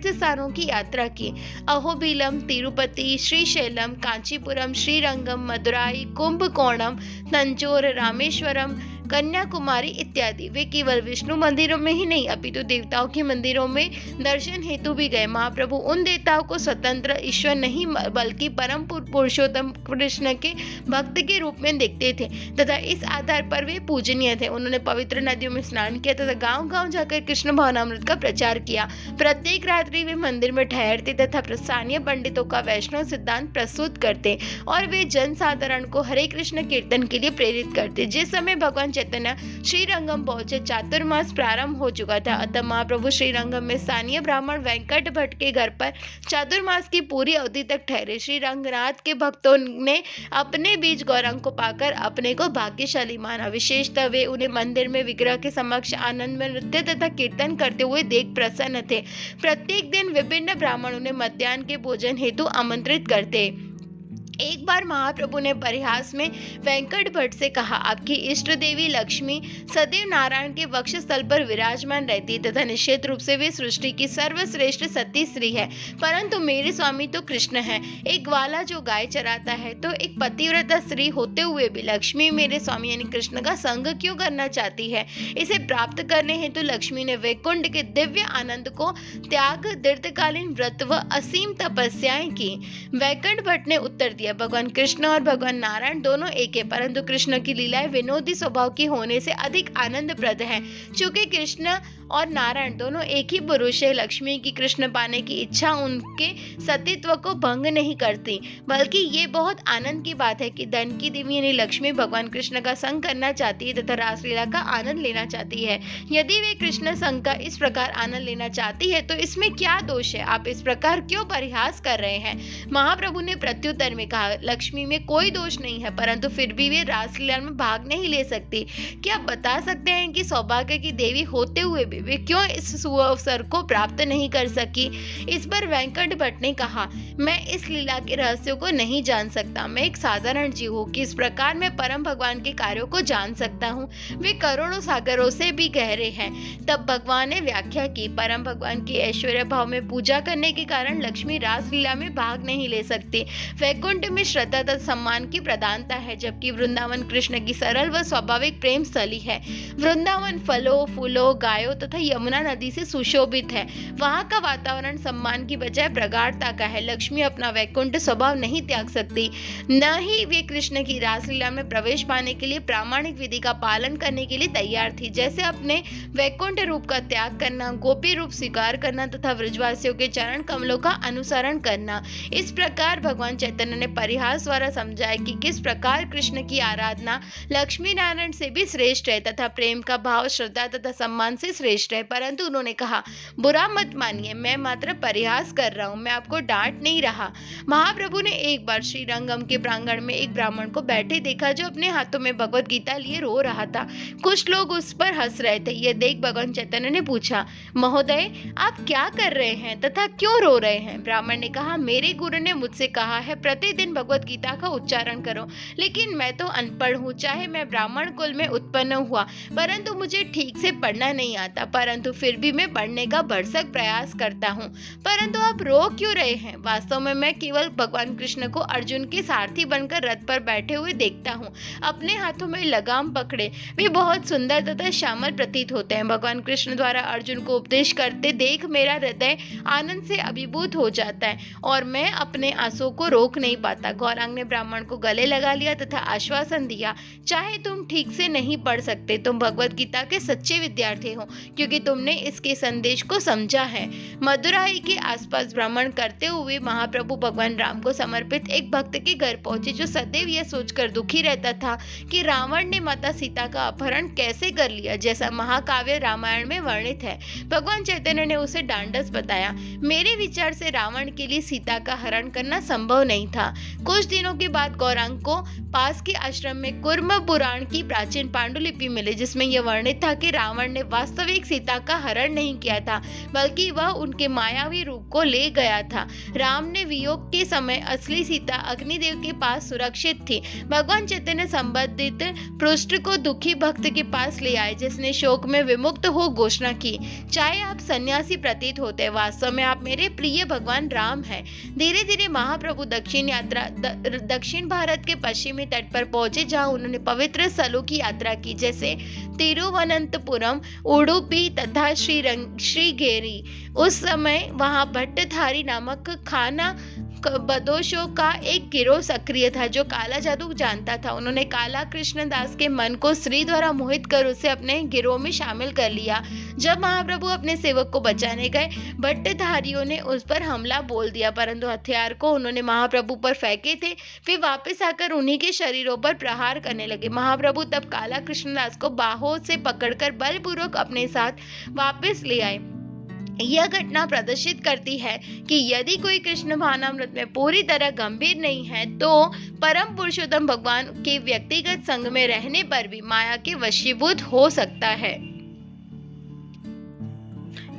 स्थानों की यात्रा की। अहोबिलम, तिरुपति, श्रीशैलम, कांचीपुरम, श्रीरंगम, मदुराई, कुंभकोणम, तंजौर, रामेश्वरम, कन्याकुमारी इत्यादि। वे केवल विष्णु मंदिरों में ही नहीं अपितु देवताओं के मंदिरों में दर्शन हेतु भी गए। महाप्रभु उन देवताओं को स्वतंत्र ईश्वर नहीं बल्कि परम पुरुषोत्तम कृष्ण के भक्त के रूप में देखते थे तथा इस आधार पर वे पूजनीय थे। उन्होंने पवित्र नदियों में स्नान किया तथा गांव-गांव जाकर कृष्ण भावनामृत का प्रचार किया। प्रत्येक रात्रि वे मंदिर में ठहरते तथा स्थानीय पंडितों का वैष्णव सिद्धांत प्रस्तुत करते और वे जन साधारण को हरे कृष्ण कीर्तन के लिए प्रेरित करते। जिस समय भगवान चैतन्य श्रीरंगम पहुंचे, चातुर्मास प्रारंभ हो चुका था। अतः महाप्रभु श्रीरंगम में स्थानीय ब्राह्मण वेंकट भट्ट के घर पर चातुर्मास की पूरी अवधि तक ठहरे। श्री रंगनाथ के भक्तों ने अपने बीच गौरांग को पाकर अपने को भाग्यशाली माना। विशेषतः वे उन्हें मंदिर में विग्रह के समक्ष आनंद में नृत्य तथा कीर्तन करते हुए देख प्रसन्न थे। प्रत्येक दिन विभिन्न ब्राह्मण उन्हें मध्याह्न के भोजन हेतु आमंत्रित करते। एक बार महाप्रभु ने परिहास में वेंकट भट्ट से कहा, आपकी इष्ट देवी लक्ष्मी सदैव नारायण के वक्षस्थल पर विराजमान रहती है तथा निश्चित रूप से वे सृष्टि की सर्वश्रेष्ठ सती स्त्री है, परंतु मेरे स्वामी तो कृष्ण है। एक ग्वाला जो गाय चराता है, तो एक पतिव्रता स्त्री होते हुए भी लक्ष्मी मेरे स्वामी यानी कृष्ण का संग क्यों करना चाहती है? इसे प्राप्त करने हेतु लक्ष्मी ने वैकुंठ के दिव्य आनंद को त्याग, दीर्घकालीन व्रत व असीम तपस्याएं की। वैकुंठ भट्ट ने उत्तर दिया, भगवान कृष्ण और भगवान नारायण दोनों एक है, परंतु कृष्ण की लीलाएं विनोदी स्वभाव की होने से अधिक आनंदप्रद है। चूंकि कृष्ण और नारायण दोनों एक ही पुरुष है, लक्ष्मी की कृष्ण पाने की इच्छा उनके सतीत्व को भंग नहीं करती, बल्कि ये बहुत आनंद की बात है कि धन की देवी यानी लक्ष्मी भगवान कृष्ण का संग करना चाहती है तथा रासलीला का आनंद लेना चाहती है। यदि वे कृष्ण संग का इस प्रकार आनंद लेना चाहती है तो इसमें क्या दोष है? आप इस प्रकार क्यों परिहास कर रहे हैं? महाप्रभु ने प्रत्युत्तर में कहा, लक्ष्मी में कोई दोष नहीं है, परंतु फिर भी वे रासलीला में भाग नहीं ले सकती। क्या आप बता सकते हैं कि सौभाग्य की देवी होते हुए भी वे क्यों इस सुअवसर को प्राप्त नहीं कर सकी? इस पर वेंकट भट्ट ने कहा, मैं इस लीला के रहस्यों को नहीं जान सकता। मैं एक साधारण जीव हूँ, किस प्रकार मैं परम भगवान के कार्यों को जान सकता हूँ? वे करोड़ों सागरों से भी गहरे हैं। तब भगवान ने व्याख्या की, परम भगवान की ऐश्वर्य भाव में पूजा करने के कारण लक्ष्मी रासलीला में भाग नहीं ले सकती। वैकुंठ में श्रद्धा तथा सम्मान की प्रधानता है, जबकि वृंदावन कृष्ण की सरल व स्वाभाविक प्रेम स्थली है। वृंदावन फलों, फूलों, गायों तथा यमुना नदी से सुशोभित है। वहाँ का वातावरण सम्मान की बजाय प्रगाढ़ता का है। लक्ष्मी अपना वैकुंठ स्वभाव नहीं त्याग सकती, न ही वे कृष्ण की रासलीला में प्रवेश पाने के लिए प्रामाणिक विधि का पालन करने के लिए तैयार थी, जैसे अपने वैकुंठ रूप का त्याग करना, गोपी रूप स्वीकार करना तथा ब्रजवासियों के चरण कमलों का अनुसरण करना। इस प्रकार भगवान चैतन्य ने परिहास द्वारा समझाया कि किस प्रकार कृष्ण की आराधना लक्ष्मी नारायण से भी श्रेष्ठ है तथा प्रेम का भाव श्रद्धा तथा सम्मान से श्रेष्ठ है। परंतु उन्होंने कहा, बुरा मत मानिए, मैं मात्र परिहास कर रहा हूँ, मैं आपको डांट नहीं रहा। महाप्रभु ने एक बार श्री रंगम के प्रांगण में एक ब्राह्मण को बैठे देखा जो अपने हाथों में भगवत गीता लिए रो रहा था। कुछ लोग उस पर हंस रहे थे। यह देख भगवान चैतन्य ने पूछा, महोदय आप क्या कर रहे हैं तथा क्यों रो रहे हैं? ब्राह्मण ने कहा, मेरे गुरु ने मुझसे कहा है प्रतिदिन भगवत गीता का उच्चारण करो, लेकिन मैं तो अनपढ़ हूँ। चाहे मैं ब्राह्मण कुल में उत्पन्न हुआ, परंतु मुझे ठीक से पढ़ना नहीं आता, परंतु फिर भी मैं पढ़ने का भरसक प्रयास करता हूँ। परंतु आप रो क्यों रहे हैं? वास्तव में मैं केवल भगवान कृष्ण को अर्जुन के सारथी बनकर रथ पर बैठे हुए देखता हूँ, अपने हाथों में लगाम पकड़े। वे बहुत सुंदर तथा श्यामल प्रतीत होते हैं। भगवान कृष्ण द्वारा अर्जुन को उपदेश करते देख मेरा हृदय आनंद से अभिभूत हो जाता है और मैं अपने आंसुओं को रोक नहीं पाता। गौरांग ने ब्राह्मण को गले लगा लिया तथा आश्वासन दिया, चाहे तुम ठीक से नहीं पढ़ सकते, तुम भगवत गीता के सच्चे विद्यार्थी हो, क्योंकि तुमने इसके संदेश को समझा है। मदुराई के आसपास भ्रमण करते हुए महाप्रभु भगवान राम को समर्पित एक भक्त के घर पहुंचे, जो सदैव यह सोचकर दुखी रहता था कि रावण ने माता सीता का अपहरण कैसे कर लिया, जैसा महाकाव्य रामायण में वर्णित है। भगवान चैतन्य ने उसे ढांढस बताया, मेरे विचार से रावण के लिए सीता का हरण करना संभव नहीं था। कुछ दिनों के बाद गौरांग को पास के आश्रम में कुर्म पुराण की प्राचीन पांडुलिपि मिली, जिसमें यह वर्णित था कि रावण ने वास्तविक सीता का हरण नहीं किया था, बल्कि वह उनके मायावी रूप को ले गया था। राम ने वियोग के समय असली सीता अग्निदेव के पास सुरक्षित थी। भगवान चैतन्य संबंधित पृष्ठ को दुखी भक्त के पास ले आए, जिसने शोक में विमुक्त हो घोषणा की, चाहे आप सन्यासी प्रतीत होते, वास्तव में आप मेरे प्रिय भगवान राम हैं। धीरे धीरे महाप्रभु दक्षिण भारत के पश्चिमी तट पर पहुंचे, जहां उन्होंने पवित्र स्थलों की यात्रा की, जैसे तिरुवनंतपुरम, उडुपी तथा श्रीगेरी। उस समय वहां भट्टधारी नामक खाना बदोशों का एक गिरोह सक्रिय था, जो काला जादू जानता था। उन्होंने काला कृष्णदास के मन को स्त्री द्वारा मोहित कर उसे अपने गिरोह में शामिल कर लिया। जब महाप्रभु अपने सेवक को बचाने गए, भट्टधारियों ने उस पर हमला बोल दिया, परंतु हथियार को उन्होंने महाप्रभु पर फेंके थे। वे वापस आकर उन्हीं के शरीरों पर प्रहार करने लगे। महाप्रभु तब काला कृष्णदास को बाहों से पकड़कर बलपूर्वक अपने साथ वापस ले आए। यह घटना प्रदर्शित करती है कि यदि कोई कृष्ण भावनामृत में पूरी तरह गंभीर नहीं है, तो परम पुरुषोत्तम भगवान के व्यक्तिगत संग में रहने पर भी माया के वशीभूत हो सकता है।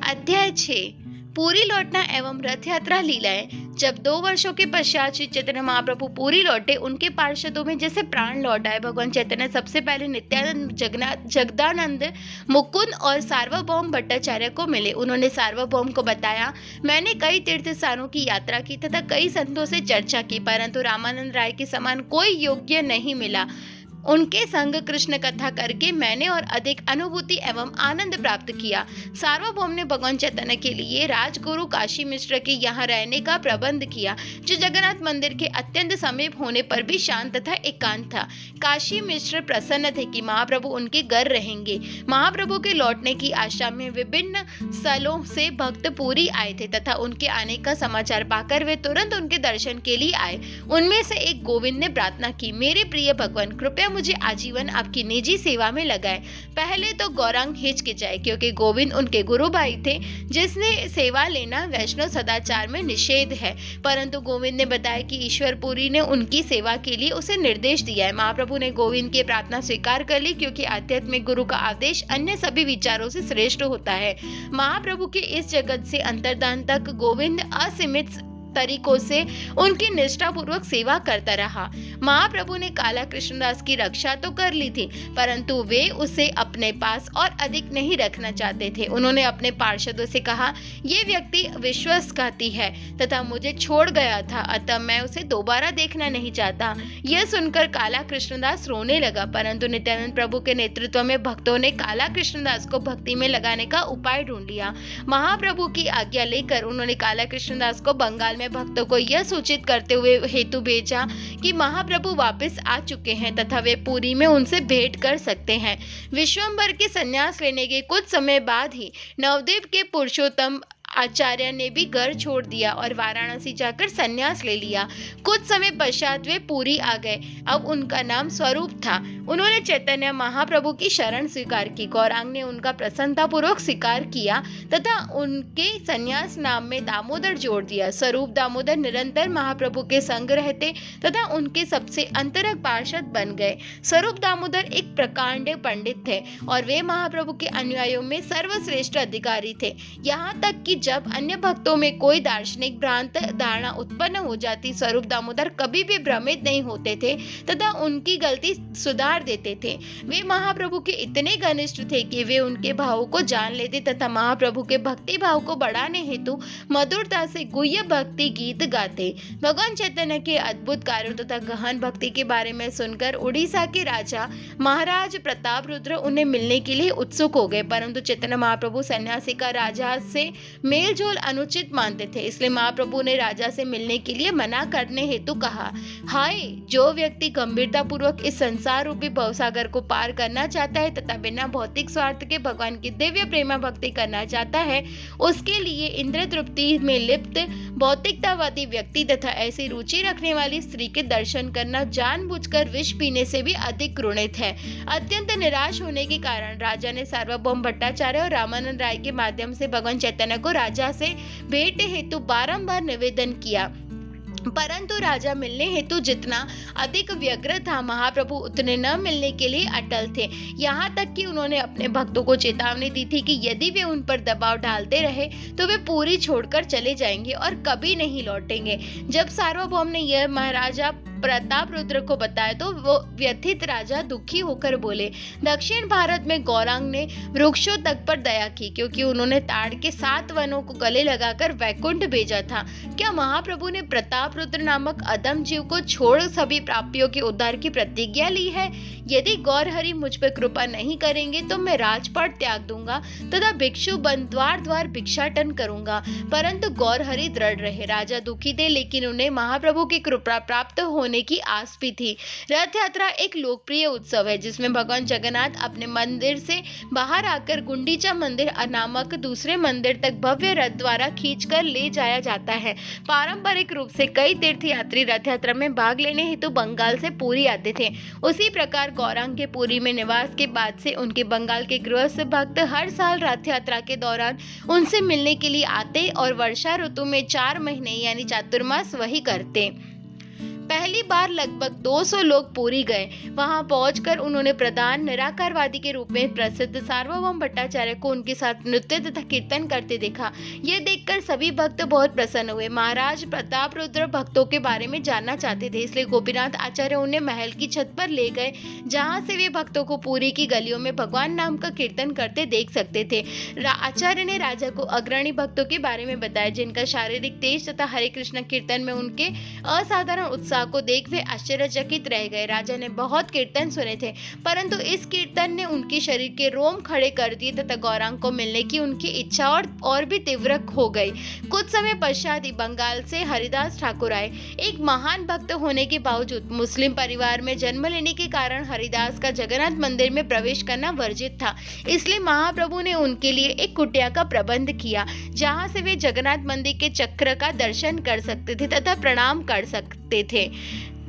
अध्याय 6 पूरी लौटना एवं रथ यात्रा लीलाएं। जब 2 वर्षों के पश्चात श्री चैतन्य महाप्रभु पुरी लौटे, उनके पार्षदों में जैसे प्राण लौट आए। भगवान चैतन्य सबसे पहले नित्यानंद, जगदानंद, मुकुंद और सार्वभौम भट्टाचार्य को मिले। उन्होंने सार्वभौम को बताया, मैंने कई तीर्थ स्थानों की यात्रा की तथा कई संतों से चर्चा की, परंतु रामानंद राय के समान कोई योग्य नहीं मिला। उनके संग कृष्ण कथा करके मैंने और अधिक अनुभूति एवं आनंद प्राप्त किया। सार्वभौम ने भगवान चैतन्य के लिए राजगुरु काशी मिश्र के यहाँ रहने का प्रबंध किया, जो जगन्नाथ मंदिर के अत्यंत समीप होने पर भी शांत तथा एकांत था। काशी मिश्र प्रसन्न थे कि महाप्रभु उनके घर रहेंगे। महाप्रभु के लौटने की आशा में विभिन्न स्थलों से भक्त पुरी आए थे तथा उनके आने का समाचार पाकर वे तुरंत उनके दर्शन के लिए आए। उनमें से एक गोविंद ने प्रार्थना की, मेरे प्रिय भगवान, कृपया मुझे आजीवन आपकी निजी सेवा में लगाए। पहले तो गौरांग हिचकिचाए, क्योंकि गोविंद उनके गुरु भाई थे, जिसने सेवा लेना वैष्णव सदाचार में निषेध है। परंतु गोविंद ने बताया कि ईश्वर पुरी ने उनकी सेवा के लिए उसे निर्देश दिया है। महाप्रभु ने गोविंद की प्रार्थना स्वीकार कर ली, क्योंकि आध्यात्मिक गुरु का आदेश अन्य सभी विचारों से श्रेष्ठ होता है। महाप्रभु के इस जगत से अंतर्धान तक गोविंद असीमित तरीकों से उनकी निष्ठापूर्वक सेवा करता रहा। महाप्रभु ने काला कृष्णदास की रक्षा तो कर ली थी, परंतु वे उसे अपने पास और अधिक नहीं रखना चाहते थे। उन्होंने अपने पार्षदों से कहा, ये व्यक्ति विश्वासघाती है तथा मुझे छोड़ गया था, अतः मैं उसे दोबारा देखना नहीं चाहता। यह सुनकर काला कृष्णदास रोने लगा, परंतु नित्यानंद प्रभु के नेतृत्व में भक्तों ने काला कृष्णदास को भक्ति में लगाने का उपाय ढूंढ लिया। महाप्रभु की आज्ञा लेकर उन्होंने काला कृष्णदास को बंगाल में भक्तों को यह सूचित करते हुए हेतु भेजा कि महाप्रभु वापस आ चुके हैं तथा वे पुरी में उनसे भेंट कर सकते हैं। विश्वम्भर के संन्यास लेने के कुछ समय बाद ही नवद्वीप के पुरुषोत्तम आचार्य ने भी घर छोड़ दिया और वाराणसी जाकर संन्यास ले लिया। कुछ समय पश्चात वे पुरी आ गए। अब उनका नाम स्वरूप था। उन्होंने चैतन्य महाप्रभु की शरण स्वीकार की। गौरांग ने उनका प्रसन्नतापूर्वक स्वीकार किया तथा उनके संन्यास नाम में दामोदर जोड़ दिया। स्वरूप दामोदर निरंतर महाप्रभु के संग रहते तथा उनके सबसे अंतरंग पार्षद बन गए। स्वरूप दामोदर एक प्रकांड पंडित थे और वे महाप्रभु के अनुयायियों में सर्वश्रेष्ठ अधिकारी थे। यहाँ तक कि जब अन्य भक्तों में कोई दार्शनिक भ्रांत धारणा उत्पन्न हो जाती, स्वरूप दामोदर कभी भी भ्रमित नहीं होते थे तथा उनकी गलती सुधार देते थे। वे महाप्रभु के इतने घनिष्ठ थे कि वे उनके भावों को जान लेते तथा महाप्रभु के भक्ति भाव को बढ़ाने हेतु मधुरता से गुह्य भक्ति गीत गाते। भगवान चैतन्य के अद्भुत कार्यों तथा गहन भक्ति के बारे में सुनकर उड़ीसा के राजा महाराज प्रताप रुद्र उन्हें मिलने के लिए उत्सुक हो गए, परंतु चैतन्य महाप्रभु सन्यासी का राजा से मेलजोल अनुचित मानते थे। इसलिए महाप्रभु ने राजा से मिलने के लिए मना करने हेतु कहा, हाय, जो व्यक्ति गंभीरता पूर्वक इस संसार रूपी भवसागर को पार करना चाहता है तथा बिना भौतिक स्वार्थ के भगवान की दिव्य प्रेमा भक्ति करना चाहता है, उसके लिए इंद्र तृप्ति में लिप्त भौतिकतावादी व्यक्ति तथा ऐसी रुचि रखने वाली स्त्री के दर्शन करना जानबूझकर विष पीने से भी अधिक घृणित है। अत्यंत निराश होने के कारण राजा ने सार्वभौम भट्टाचार्य और रामानंद राय के माध्यम से भगवान चैतन्य को राजा से भेंट हेतु बारंबार निवेदन किया, परंतु राजा मिलने हेतु जितना अधिक व्यग्र था, महाप्रभु उतने न मिलने के लिए अटल थे। यहाँ तक कि उन्होंने अपने भक्तों को चेतावनी दी थी कि यदि वे उन पर दबाव डालते रहे तो वे पूरी छोड़कर चले जाएंगे और कभी नहीं लौटेंगे। जब सार्वभौम ने यह महाराजा प्रताप रुद्र को बताया तो वो व्यथित राजा दुखी होकर बोले, दक्षिण भारत में गौरांग ने वृक्षों तक पर दया की, क्योंकि उन्होंने ताड़ के 7 वनों को गले लगाकर वैकुंठ भेजा था। क्या महाप्रभु ने प्रताप रुद्र नामक अधम जीव को छोड़ सभी प्राप्तियों के उद्धार की प्रतिज्ञा ली है? यदि गौर हरि मुझ पर कृपा नहीं करेंगे तो मैं राजपाट त्याग दूंगा तथा भिक्षु बन द्वार द्वार भिक्षाटन करूंगा। परंतु गौर हरि दृढ़ रहे। राजा दुखी थे, लेकिन उन्हें महाप्रभु की कृपा प्राप्त होने की आस भी थी। रथ यात्रा एक लोकप्रिय उत्सव है जिसमें भगवान जगन्नाथ अपने मंदिर से बाहर आकर गुंडीचा मंदिर नामक दूसरे मंदिर तक भव्य रथ द्वारा खींचकर ले जाया जाता है। पारंपरिक रूप से कई तीर्थयात्री रथ यात्रा में भाग लेने हेतु बंगाल से पुरी आते थे। उसी प्रकार गौरांग के पुरी में निवास के बाद से उनके बंगाल के गृहस्थ भक्त हर साल रथ यात्रा के दौरान उनसे मिलने के लिए आते और वर्षा ऋतु में 4 महीने यानी चातुर्मास वही करते। पहली बार लगभग 200 लोग पुरी गए। वहां पहुंचकर उन्होंने प्रधान निराकारवादी के रूप में प्रसिद्ध सार्वभौम भट्टाचार्य को उनके साथ नृत्य तथा कीर्तन करते देखा। यह देखकर सभी भक्त बहुत प्रसन्न हुए। महाराज प्रताप रुद्र भक्तों के बारे में जानना चाहते थे, इसलिए गोपीनाथ आचार्य उन्हें महल की छत पर ले गए, जहां से वे भक्तों को पुरी की गलियों में भगवान नाम का कीर्तन करते देख सकते थे। आचार्य ने राजा को अग्रणी भक्तों के बारे में बताया, जिनका शारीरिक तेज तथा हरे कृष्ण कीर्तन में उनके असाधारण उत्साह को देख वे आश्चर्यचकित रह गए। राजा ने बहुत कीर्तन सुने थे, परंतु इस कीर्तन ने उनके शरीर के रोम खड़े कर दिए तथा गौरांग को मिलने की उनकी इच्छा और भी तीव्र हो गई। कुछ समय पश्चात ही बंगाल से हरिदास ठाकुर आए। एक महान भक्त होने के बावजूद मुस्लिम परिवार में जन्म लेने के कारण हरिदास का जगन्नाथ मंदिर में प्रवेश करना वर्जित था। इसलिए महाप्रभु ने उनके लिए एक कुटिया का प्रबंध किया, जहां से वे जगन्नाथ मंदिर के चक्र का दर्शन कर सकते थे तथा प्रणाम कर सकते थे।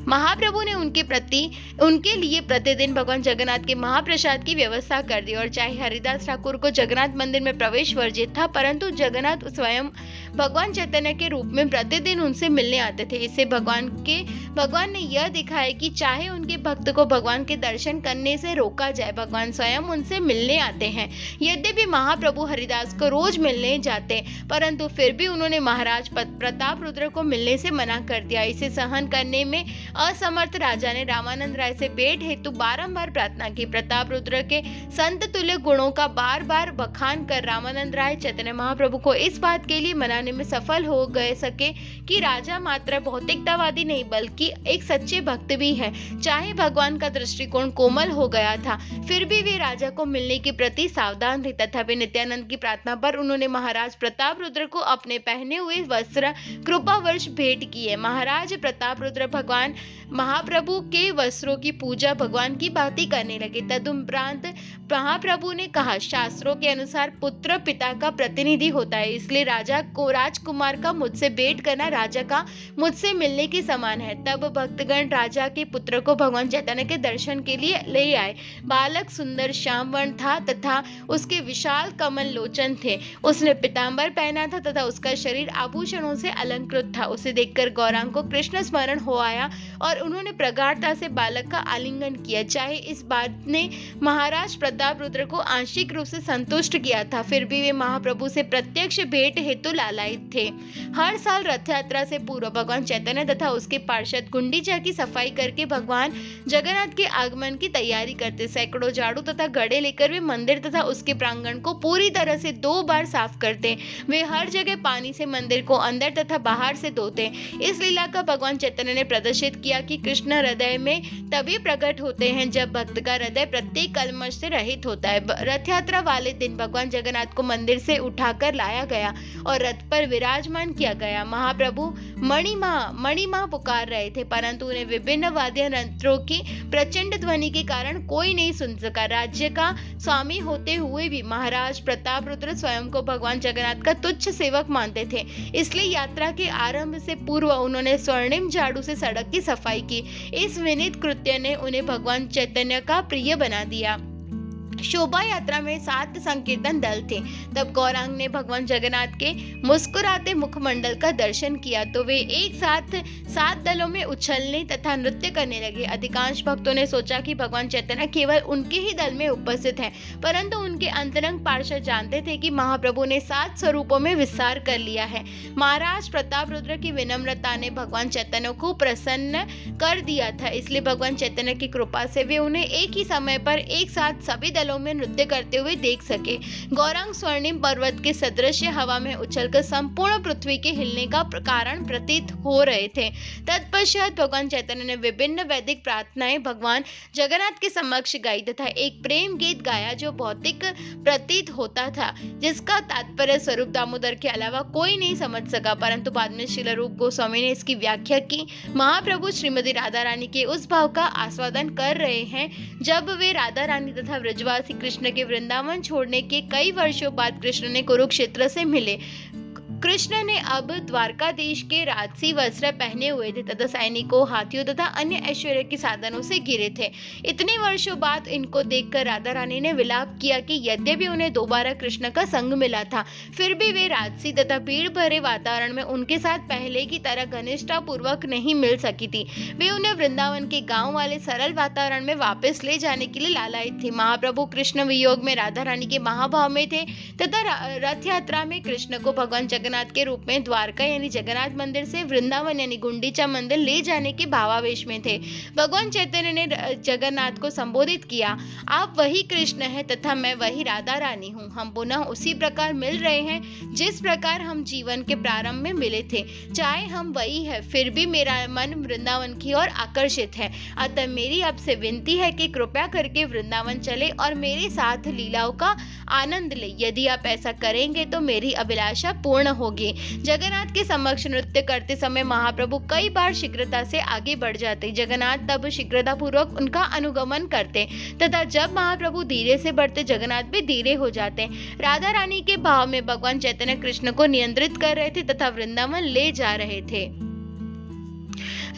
महाप्रभु ने उनके लिए प्रतिदिन भगवान जगन्नाथ के महाप्रसाद की व्यवस्था कर दी। और चाहे हरिदास ठाकुर को जगन्नाथ मंदिर में प्रवेश वर्जित था, परंतु जगन्नाथ स्वयं भगवान चैतन्य के रूप में प्रतिदिन उनसे मिलने आते थे। इससे भगवान ने यह दिखाया कि चाहे उनके भक्त को भगवान के दर्शन करने से रोका जाए, भगवान स्वयं उनसे मिलने आते हैं। यद्यपि महाप्रभु हरिदास को रोज मिलने जाते, परंतु फिर भी उन्होंने महाराज प्रताप रुद्र को मिलने से मना कर दिया। इसे सहन करने में असमर्थ राजा ने रामानंद राय से भेंट हेतु बारंबार प्रार्थना की। प्रताप रुद्र के संत तुल्य गुणों का बार बार बखान कर रामानंद राय चैतन्य महाप्रभु को इस बात के लिए मनाने में सफल हो गए सके कि राजा मात्र भौतिकतावादी नहीं बल्कि एक सच्चे भक्त भी है। चाहे भगवान का दृष्टिकोण कोमल हो गया था, फिर भी वे राजा को मिलने के प्रति सावधान थे। तथापि नित्यानंद की प्रार्थना पर उन्होंने महाराज प्रताप रुद्र को अपने पहने हुए वस्त्र कृपावर्ष भेंट किए। महाराज प्रताप रुद्र भगवान महाप्रभु के वस्त्रों की पूजा भगवान की भांति करने लगे। तदुपरांत महाप्रभु ने कहा, शास्त्रों के अनुसार पुत्र पिता का प्रतिनिधि होता है, इसलिए राजकुमार का मुझसे भेंट करना राजा का मुझसे मिलने के समान है। तब भक्तगण राजा के पुत्र को भगवान चैतन्य के दर्शन के लिए ले आए। बालक सुंदर श्याम वर्ण था तथा उसके विशाल कमल लोचन थे। उसने पीतांबर पहना था तथा उसका शरीर आभूषणों से अलंकृत था। उसे देखकर गौरांग को कृष्ण स्मरण हो आया और उन्होंने प्रगाढ़ता से बालक का आलिंगन किया। चाहे इस बात ने महाराज प्रताप रुद्र को आंशिक रूप से संतुष्ट किया था, फिर भी वे महाप्रभु से प्रत्यक्ष भेंट हेतु लालायित थे। हर साल रथ यात्रा से पूर्व भगवान चैतन्य तथा उसके पार्षद गुंडीचा की सफाई करके भगवान जगन्नाथ के आगमन की तैयारी करते। सैकड़ों झाड़ू तथा घड़े लेकर वे मंदिर तथा उसके प्रांगण को पूरी तरह से 2 बार साफ करते। वे हर जगह पानी से मंदिर को अंदर तथा बाहर से धोते। इस लीला का भगवान चैतन्य ने प्रदर्शित किया कि कृष्ण हृदय में तभी प्रकट होते हैं जब भक्त का हृदय प्रत्येक कल्मश से रहित होता है। रथ यात्रा वाले दिन भगवान जगन्नाथ को मंदिर से उठाकर लाया गया और रथ पर विराजमान किया गया। महाप्रभु मणिमा पुकार रहे थे, परंतु उन्हें विभिन्न वाद्य यंत्रों की प्रचंड ध्वनि के कारण कोई नहीं सुन सका। राज्य का स्वामी होते हुए भी महाराज प्रताप रुद्र स्वयं को भगवान जगन्नाथ का तुच्छ सेवक मानते थे। इसलिए यात्रा के आरंभ से पूर्व उन्होंने स्वर्णिम झाड़ू से सड़क की सफाई की। इस विनीत कृत्य ने उन्हें भगवान चैतन्य का प्रिय बना दिया। शोभा यात्रा में 7 संकीर्तन दल थे। तब गौरांग ने भगवान जगन्नाथ के मुस्कुराते मुखमंडल का दर्शन किया तो वे एक साथ 7 दलों में उछलने तथा नृत्य करने लगे। अधिकांश भक्तों ने सोचा कि भगवान चैतन्य केवल उनके ही दल में उपस्थित हैं, परंतु उनके अंतरंग पार्षद जानते थे कि महाप्रभु ने 7 स्वरूपों में विस्तार कर लिया है। महाराज प्रताप रुद्र की विनम्रता ने भगवान चैतन्य को प्रसन्न कर दिया था, इसलिए भगवान चैतन्य की कृपा से वे उन्हें एक ही समय पर एक साथ सभी दलों में नृत्य करते हुए देख सके। गौरांग स्वर्णिम पर्वत के सदृश हवा में उछलकर संपूर्ण पृथ्वी के हिलने का कारण प्रतीत हो रहे थे। तत्पश्चात भगवान चैतन्य ने विभिन्न वैदिक प्रार्थनाएं भगवान जगन्नाथ के समक्ष गाई तथा एक प्रेम गीत गाया जो भौतिक प्रतीत होता था, जिसका तात्पर्य स्वरूप दामोदर के अलावा कोई नहीं समझ सका। परंतु बाद में श्रील रूप गोस्वामी ने इसकी व्याख्या की। महाप्रभु श्रीमती राधा रानी के उस भाव का आस्वादन कर रहे हैं जब वे राधा रानी तथा ब्रजवासी कृष्ण के वृंदावन छोड़ने के कई वर्षों बाद कृष्ण ने कुरुक्षेत्र से मिले। कृष्ण ने अब द्वारकाधीश के राजसी वस्त्र पहने हुए थे तथा सैनिकों, हाथियों तथा अन्य ऐश्वर्य के साधनों से घिरे थे। इतने वर्षों बाद इनको देखकर राधा रानी ने विलाप किया कि यद्यपि उन्हें दोबारा कृष्ण का संग मिला था, फिर भी वे राजसी तथा भीड़ भरे वातावरण में उनके साथ पहले की तरह घनिष्ठता पूर्वक नहीं मिल सकी थी। वे उन्हें वृंदावन के गांव वाले सरल वातावरण में वापस ले जाने के लिए लालायित थे। महाप्रभु कृष्ण वियोग में राधा रानी के महाभाव में थे तथा रथ यात्रा में कृष्ण को भगवान जगन्नाथ के रूप में द्वारका यानी जगन्नाथ मंदिर से वृंदावन यानी गुंडीचा मंदिर ले जाने के भावावेश में थे। भगवान चैतन्य ने जगन्नाथ को संबोधित किया, आप वही कृष्ण हैं तथा मैं वही राधा रानी हूँ। हम पुनः उसी प्रकार मिल रहे हैं जिस प्रकार हम जीवन के प्रारंभ में मिले थे। चाहे हम वही है, फिर भी मेरा मन वृंदावन की ओर आकर्षित है। अतः मेरी आपसे विनती है कि कृपया करके वृंदावन चले और मेरे साथ लीलाओं का आनंद ले। यदि आप ऐसा करेंगे तो मेरी अभिलाषा पूर्ण होगी। जगन्नाथ के समक्ष नृत्य करते समय महाप्रभु कई बार शीघ्रता से आगे बढ़ जाते। जगन्नाथ तब शीघ्रता पूर्वक उनका अनुगमन करते तथा जब महाप्रभु धीरे से बढ़ते, जगन्नाथ भी धीरे हो जाते। राधा रानी के भाव में भगवान चैतन्य कृष्ण को नियंत्रित कर रहे थे तथा वृंदावन ले जा रहे थे।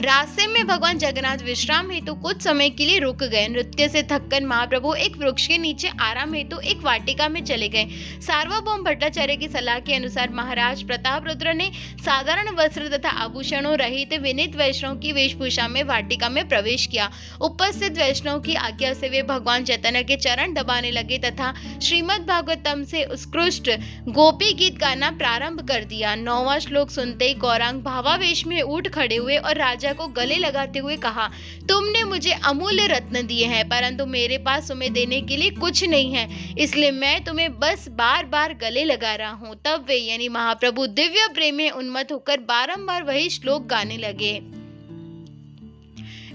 रास्ते में भगवान जगन्नाथ विश्राम हेतु कुछ समय के लिए रुक गए। नृत्य से थककर महाप्रभु एक वृक्ष के नीचे आराम हेतु एक वाटिका में चले गए। सार्वभौम भट्टाचार्य की सलाह के अनुसार महाराज प्रताप रुद्र ने साधारण वस्त्र तथा आभूषणों रहित विनीत वैष्णव की वेशभूषा में वाटिका में प्रवेश किया। उपस्थित वैष्णव की आज्ञा से वे भगवान चैतन्य के चरण दबाने लगे तथा श्रीमद् भागवतम से उत्कृष्ट गोपी गीत गाना प्रारंभ कर दिया। 9वां श्लोक सुनते ही गौरांग भावावेश में उठ खड़े हुए और राजा को गले लगाते हुए कहा, तुमने मुझे अमूल्य रत्न दिए हैं परंतु मेरे पास तुम्हें देने के लिए कुछ नहीं है, इसलिए मैं तुम्हें बस बार बार गले लगा रहा हूँ। तब वे यानी महाप्रभु दिव्य प्रेम में उन्मत्त होकर बारंबार वही श्लोक गाने लगे।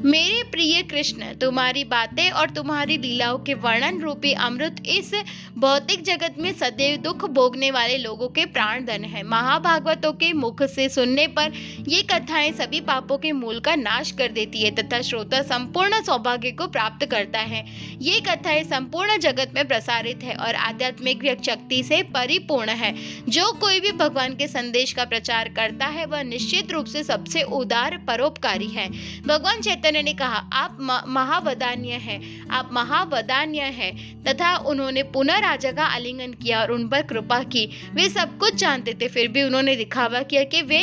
मेरे प्रिय कृष्ण, तुम्हारी बातें और तुम्हारी लीलाओं के वर्णन रूपी अमृत इस भौतिक जगत में सदैव दुख भोगने वाले लोगों के प्राण धन है। महाभागवतों के मुख से सुनने पर ये कथाएं सभी पापों के मूल का नाश कर देती है तथा श्रोता संपूर्ण सौभाग्य को प्राप्त करता है। ये कथाएं संपूर्ण जगत में प्रसारित है और आध्यात्मिक शक्ति से परिपूर्ण है। जो कोई भी भगवान के संदेश का प्रचार करता है वह निश्चित रूप से सबसे उदार परोपकारी है। भगवान चैतन्य ने कहा, आप महावदान्य हैं, आप महावदान्य हैं तथा उन्होंने पुनः राजा का आलिंगन किया और उन पर कृपा की। वे सब कुछ जानते थे, फिर भी उन्होंने दिखावा किया कि वे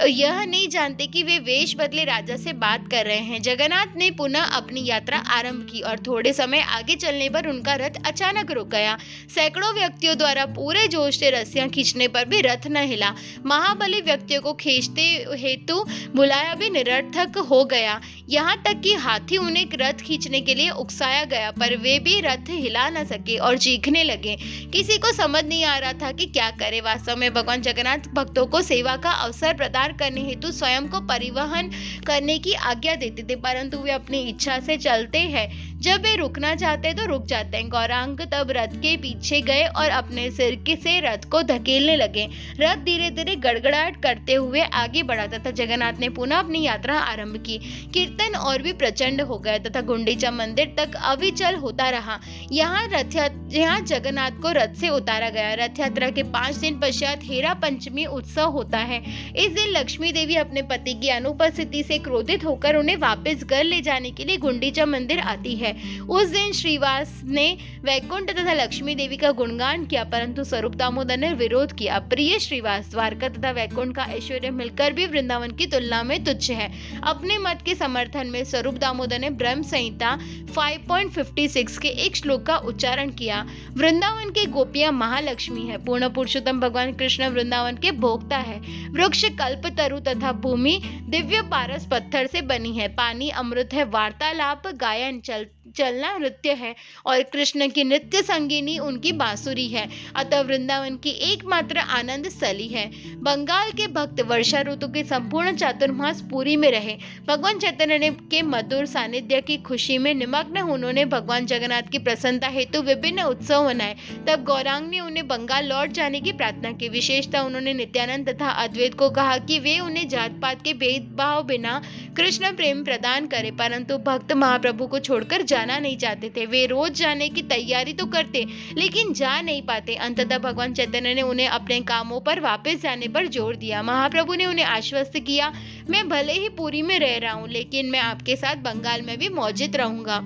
यह नहीं जानते कि वे वेश बदले राजा से बात कर रहे हैं। जगन्नाथ ने पुनः अपनी यात्रा आरंभ की और थोड़े समय आगे चलने पर उनका रथ अचानक रुक गया। सैकड़ों व्यक्तियों द्वारा पूरे जोश से रस्सियां खींचने पर भी रथ न हिला। महाबली व्यक्तियों को खींचते हेतु बुलाया भी निरर्थक हो गया। यहाँ तक कि हाथी उन्हें रथ खींचने के लिए उकसाया गया पर वे भी रथ हिला न सके और चीखने लगे। किसी को समझ नहीं आ रहा था कि क्या करे। वास्तव में भगवान जगन्नाथ भक्तों को सेवा का अवसर प्रदान करने हेतु स्वयं को परिवहन करने की आज्ञा देते थे, परंतु वे अपनी इच्छा से चलते हैं। जब वे रुकना चाहते तो रुक जाते हैं। गौरांग तब रथ के पीछे गए और अपने सिर से रथ को धकेलने लगे। रथ धीरे धीरे गड़गड़ाहट करते हुए आगे बढ़ा तथा जगन्नाथ ने पुनः अपनी यात्रा आरंभ की। कीर्तन और भी प्रचंड हो गया तथा गुंडीचा मंदिर तक अविचल होता रहा। यहाँ जगन्नाथ को रथ से उतारा गया। रथ यात्रा के 5 दिन पश्चात हेरा पंचमी उत्सव होता है। इस दिन लक्ष्मी देवी अपने पति की अनुपस्थिति से क्रोधित होकर उन्हें वापस घर ले जाने के लिए गुंडीचा मंदिर आती है। उस दिन श्रीवास ने वैकुंठ तथा लक्ष्मी देवी का गुणगान किया, परंतु स्वरूप दामोदर ने विरोध किया। प्रिय श्रीवास, द्वारका तथा वैकुंठ का ऐश्वर्य मिलकर भी वृंदावन की तुलना में तुच्छ है। अपने मत के समर्थन में स्वरूप दामोदर ने ब्रह्म संहिता 5.56 के एक श्लोक का उच्चारण किया। वृंदावन की गोपियां महालक्ष्मी है। पूर्ण पुरुषोत्तम भगवान कृष्ण वृंदावन के भोक्ता है। वृक्ष कल्प तरु तथा भूमि दिव्य पारस पत्थर से बनी है। पानी अमृत है। वार्तालाप गायन चलना नृत्य है और कृष्ण की नृत्य संगिनी उनकी बांसुरी है। अतः वृंदावन की एकमात्र आनंद स्थली है। बंगाल के भक्त वर्षा ऋतु के संपूर्ण चातुर्मास पुरी में रहे। भगवान चैतन्य के मधुर सानिध्य की खुशी में निमग्न उन्होंने भगवान जगन्नाथ की प्रसन्नता हेतु विभिन्न उत्सव मनाए। तब गौरांग ने उन्हें बंगाल लौट जाने की प्रार्थना की। विशेषतः उन्होंने नित्यानंद तथा अद्वैत को कहा कि वे उन्हें जात पात के भेदभाव बिना कृष्ण प्रेम प्रदान करे, परंतु भक्त महाप्रभु को छोड़कर जाना नहीं चाहते थे। वे रोज जाने की तैयारी तो करते लेकिन जा नहीं पाते। अंततः भगवान चैतन्य ने उन्हें अपने कामों पर वापस जाने पर जोर दिया। महाप्रभु ने उन्हें आश्वस्त किया, मैं भले ही पुरी में रह रहा हूँ लेकिन मैं आपके साथ बंगाल में भी मौजूद रहूंगा,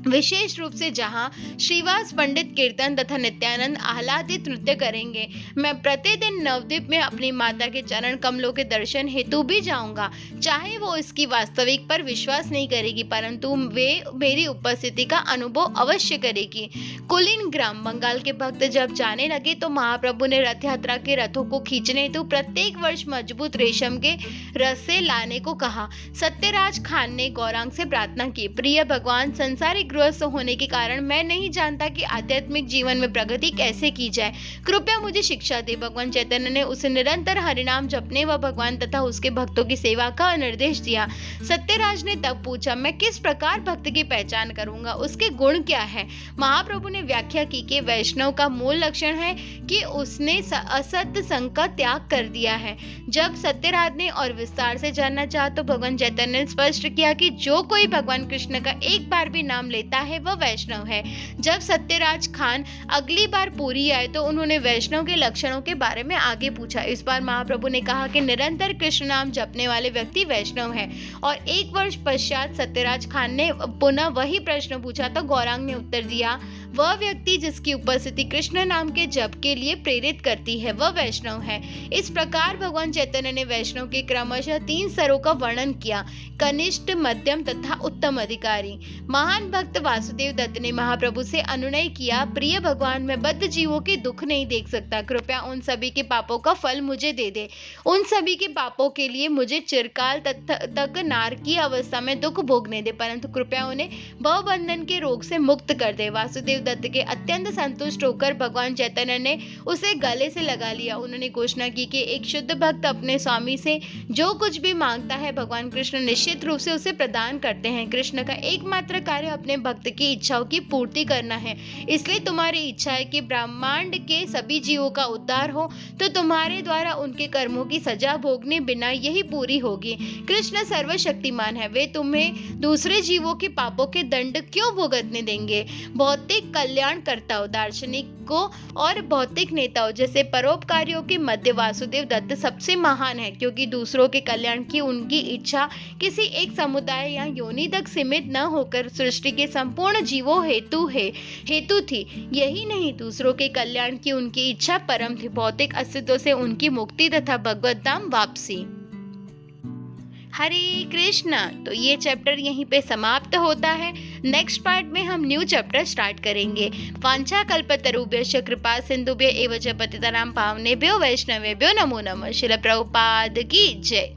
विशेष रूप से जहां श्रीवास पंडित कीर्तन तथा नित्यानंद आह्लादित नृत्य करेंगे। मैं प्रतिदिन नवद्वीप में अपनी माता के चरण कमलों के दर्शन हेतु भी जाऊंगा। चाहे वो इसकी वास्तविक पर विश्वास नहीं करेगी परंतु वे मेरी उपस्थिति का अनुभव अवश्य करेगी। कुलीन ग्राम बंगाल के भक्त जब जाने लगे तो महाप्रभु ने रथ यात्रा के रथों को खींचने हेतु प्रत्येक वर्ष मजबूत रेशम के रस्से लाने को कहा। सत्यराज खान ने गौरांग से प्रार्थना की, प्रिय भगवान, संसारिक गृहस्थ होने के कारण मैं नहीं जानता कि आध्यात्मिक जीवन में प्रगति कैसे की जाए, कृपया मुझे शिक्षा दे। भगवान चैतन्य ने उसे निरंतर हरिनाम जपने व भगवान तथा उसके भक्तों की सेवा का निर्देश दिया। सत्यराज ने तब पूछा, मैं किस प्रकार भक्त की पहचान करूंगा, उसके गुण क्या है? महाप्रभु ने व्याख्या की कि वैष्णव का मूल लक्षण है कि उसने असत्य संग का त्याग कर दिया है। जब सत्यराज ने और विस्तार से जानना चाहा तो भगवान चैतन्य ने स्पष्ट किया कि जो कोई भगवान कृष्ण का एक बार भी नाम लेता है वह वैष्णव है। जब सत्यराज खान अगली बार पुरी आए तो उन्होंने वैष्णव के लक्षणों के बारे में आगे पूछा। इस बार महाप्रभु ने कहा कि निरंतर कृष्ण नाम जपने वाले व्यक्ति वैष्णव है। और एक वर्ष पश्चात सत्यराज खान ने पुनः वही प्रश्न पूछा तो गौरांग ने उत्तर दिया, वह व्यक्ति जिसकी उपस्थिति कृष्ण नाम के जप के लिए प्रेरित करती है वह वैष्णव है। इस प्रकार भगवान चैतन्य ने वैष्णव के क्रमशः 3 स्तरों का वर्णन किया, कनिष्ठ, मध्यम तथा उत्तम अधिकारी। महान भक्त वासुदेव दत्त ने महाप्रभु से अनुनय किया, प्रिय भगवान, मैं बद्ध जीवों के दुख नहीं देख सकता, कृपया उन सभी के पापों का फल मुझे दे दे। उन सभी के पापों के लिए मुझे चिरकाल तक नारकीय अवस्था में दुख भोगने दे, परंतु कृपया उन्हें भवबंधन के रोग से मुक्त कर दे। वासुदेव दत्त के अत्यंत संतुष्ट होकर भगवान चैतन्य ने उसे गले से लगा लिया। उन्होंने घोषणा की कि एक शुद्ध भक्त अपने स्वामी से जो कुछ भी मांगता है भगवान कृष्ण निश्चित रूप से उसे प्रदान करते हैं। कृष्ण का एकमात्र कार्य अपने भक्त की इच्छाओं की पूर्ति करना है, इसलिए तुम्हारी इच्छा है कि ब्रह्मांड के सभी जीवों का उद्धार हो तो तुम्हारे द्वारा उनके कर्मों की सजा भोगने बिना यही पूरी होगी। कृष्ण सर्वशक्तिमान है, वे तुम्हें दूसरे जीवों के पापों के दंड क्यों भुगतने देंगे? भौतिक कल्याणकर्ताओं, दार्शनिकों और भौतिक नेताओं जैसे परोपकारियों के मध्य वासुदेव दत्त सबसे महान है, क्योंकि दूसरों के कल्याण की उनकी इच्छा किसी एक समुदाय या योनि तक सीमित न होकर सृष्टि के संपूर्ण जीवों हेतु थी। यही नहीं, दूसरों के कल्याण की उनकी इच्छा परम थी, भौतिक अस्तित्व से उनकी मुक्ति तथा भगवत धाम वापसी। हरे कृष्णा। तो ये चैप्टर यहीं पे समाप्त होता है। नेक्स्ट पार्ट में हम न्यू चैप्टर स्टार्ट करेंगे। वांछा कल्पतरुभ्यश्च कृपा सिंधुभ्य एव च पतितानां पावनेभ्यो वैष्णवेभ्यो नमो नमः। श्रील प्रभुपाद की जय।